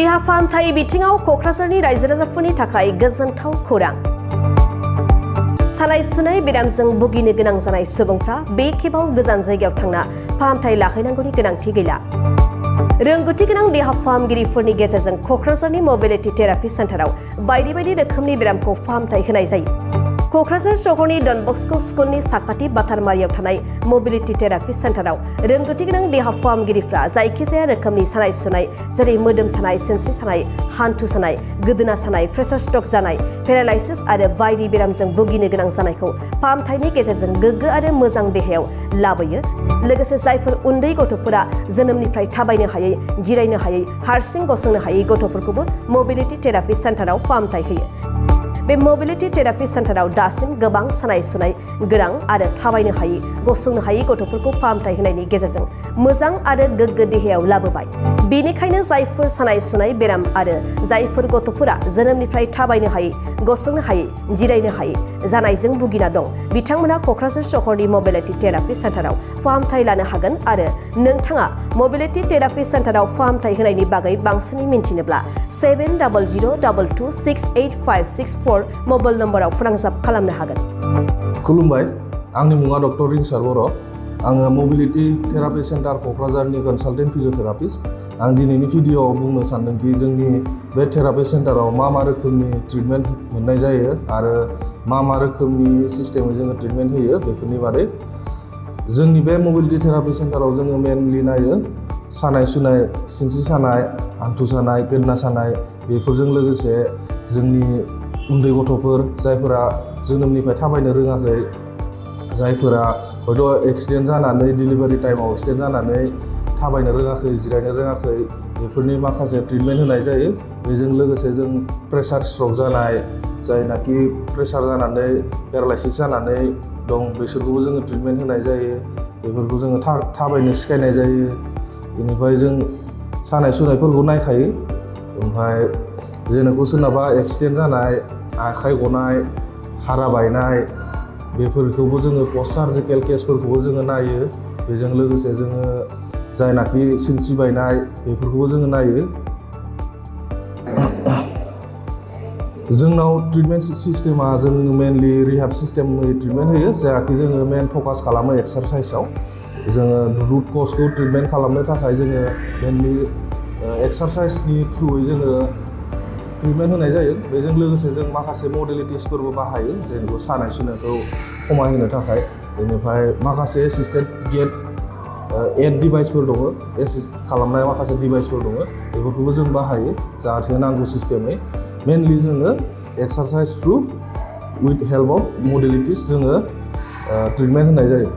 देहा फाहामथाय बिथिङाव क'क्राझारनि रायजो राजाफोरनि थाखाय गोजोनथाव खौरां। सानाय सुनाय बेरामजों भुगिनो गोनां जानाय सुबुंफ्रा बे खेबाव गोजान जायगायाव थांना फाहामथाय लाहैनांगौनि गोनांथि गैला। रोंगौथि गोनां देहा फाहामगिरिफोरनि गेजेरजों क'क्राझारनि मोबिलिटि थेरापि सेन्टाराव बायदि रोखोमनि बेरामखौ फाहामथाय होनाय जायो। क'क्राझार शहरनि डन बस्को स्कुलनि साखाथि बाथारमारियाव थानाय मोबिलिटि थेरापि सेन्टाराव रोंगौथि गोनां देहा फाहामगिरिफ्रा जायखिजाया रोखोमनि सानाय सुनाय जेरै मोदोम सानाय, सिनस्रि सानाय, हान्थु सानाय, गोदोना सानाय, प्रेसार स्ट्रक जानाय, पेरालाइसिस आरो बायदि बेरामजों भुगिनो गोनां जानायखौ फाहामथायनि गेजेरजों गोग्गो आरो मोजां देहायाव लाबोयो। लोगोसे जायफोर उन्दै गथ'फोरा जोनोमनिफ्राय थाबायनो हायै, जिरायनो हायै, हारसिं गसंनो हायै गथ'फोरखौबो मोबिलिटि थेरापि सेन्टाराव फाहामथाय होयो। बे मोबिलिटि थेरापि सेन्टाराव दासिम गोबां सानाय सुनाय गोनां आरो थाबायनो हायै, गसंनो हायै गथ'फोरखौ फाहामथाय होनायनि गेजेरजों मोजां आरो गोग्गो देहायाव लाबोबाय। बेनिखायनो जायफोर सानाय सुनाय बेराम आरो जायफोर गथ'फोरा जोनोमनिफ्राय थाबायनो हायै, गसंनो हायै, जिरायनो हायै जानायजों भुगिना दं, बिथांमोना क'क्राझार शहरनि मोबिलिटि थेरापि सेन्टाराव फाहामथाय लानो हागोन। आरो नोंथाङा मोबिलिटि थेरापि सेन्टाराव फाहामथाय होनायनि बागै बांसिनै मिन्थिनोब्ला 7002268564 मबाइल नम्बराव फोनांजाब खालामनो हागोन। खुलुमबाय, आंनि मुङा डक्टर रिंसार बर'। आङो मोबिलिटि थेरापि सेन्टार क'क्राझारनि कनसालटेन्ट फिजिअथेरापिस्ट। आं दिनैनि भिडिअ'आव बुंनो सानदोंदि जोंनि बे थेरापि सेन्टाराव मा रोखोमनि ट्रिटमेन्ट मोननाय जायो आरो मा रोखोमनि सिस्टेमै जोङो ट्रिटमेन्ट होयो बेफोरनि बादै। जोंनि बे मोबिलिटि थेरापि सेन्टाराव जोङो मेनलि नायो सानाय सुनाय, सिनस्रि सानाय, हान्थु सानाय, गोदोना सानाय, बेफोरजों लोगोसे जोंनि उन्दै गथ'फोर जायफोरा जोनोमनिफ्राय थाबायनो रोङाखै, जायफोरा हयथ' एक्सिडेन्ट जानानै डिलिभारि टाइमाव एक्सिडेन्ट जानानै थाबायनो रोङाखै, जिरायनो रोङाखै, बेफोरनि माखासे ट्रिटमेन्ट होनाय जायो। बेजों लोगोसे जों प्रेसार स्ट्रक जानाय, जायनाखि प्रेसार जानानै पेरालाइसिस जानानै दं, बिसोरखौबो जोङो ट्रिटमेन्ट होनाय जायो। बेफोरखौ जोङो थाबायनो सिखायनाय जायो। बेनिफ्राय जों सानाय सुनायफोरखौ नायखायो। ओमफ्राय जेनेबा सोरनाबा एक्सिडेन्ट जानाय, आखाइ गनाय, हारा बायनाय, बेफोरखौबो जोङो पस्ट सार्जिकेल केसफोरखौबो जोङो नायो। बेजों लोगोसे जोङो जायनाखि सिनस्रि बायनाय बेफोरखौबो जोङो नायो। जोंनाव ट्रिटमेन्ट सिस्टेमा जों मेनलि रिहाब सिस्टेमै ट्रिटमेन्ट होयो, जायाखि जोङो मेन फकास खालामो एक्सारसाइसआव। जोङो रुट कजखौ ट्रिटमेन्ट खालामनो थाखाय जोङो मेनलि एक्सारसाइसनि थ्रुयै जोङो ट्रिटमेन्ट होनाय जायो। बेजों लोगोसे जों माखासे मडेलिटिसफोरबो बाहायो, जेनेबा सानाय सुनायखौ खमायहोनो थाखाय। बेनिफ्राय माखासे एसिस्टेड एड डिभाइसफोर दङ, एसिस्ट खालामनाय माखासे डिभाइसफोर दङ, बेफोरखौबो जों बाहायो जाहाथे नांगौ सिस्टेमै। मेनलि जोङो exercise through with help of modalities जोङो ट्रिटमेन्ट होनाय जायो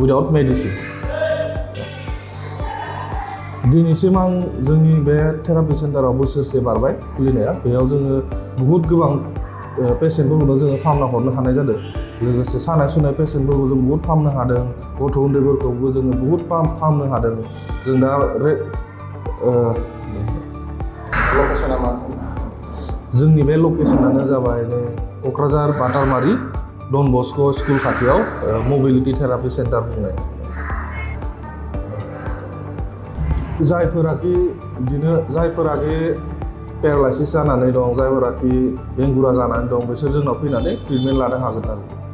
उइदाउट मेडिसिन। दिनैसिम आं जोंनि बे थेरापि सेन्टाराव बोसोरसे बारबाय खुलिनाया। बेयाव जोङो बुहुत गोबां पेसेन्टफोरखौनो जोङो फाहामना हरनो हानाय जादों। लोगोसे सानाय सुनाय पेसेन्टफोरखौ जों बुहुत फाहामनो हादों, गथ' उन्दैफोरखौबो जोङो बुहुत फाहामनो हादों। जों दा लकेसना मा? जोंनि बे लकेसनानो जाबाय क'क्राझार बाटारमारि डन बस्को स्कुल खाथियाव मोबिलिटि थेरापि सेन्टार बुंनाय। जायफोराखि पेरालाइसिस जानानै दं, जायफोराखि बेंगुरा जानानै दं, बिसोर जोंनाव फैनानै ट्रिटमेन्ट लानो हागोन आरो।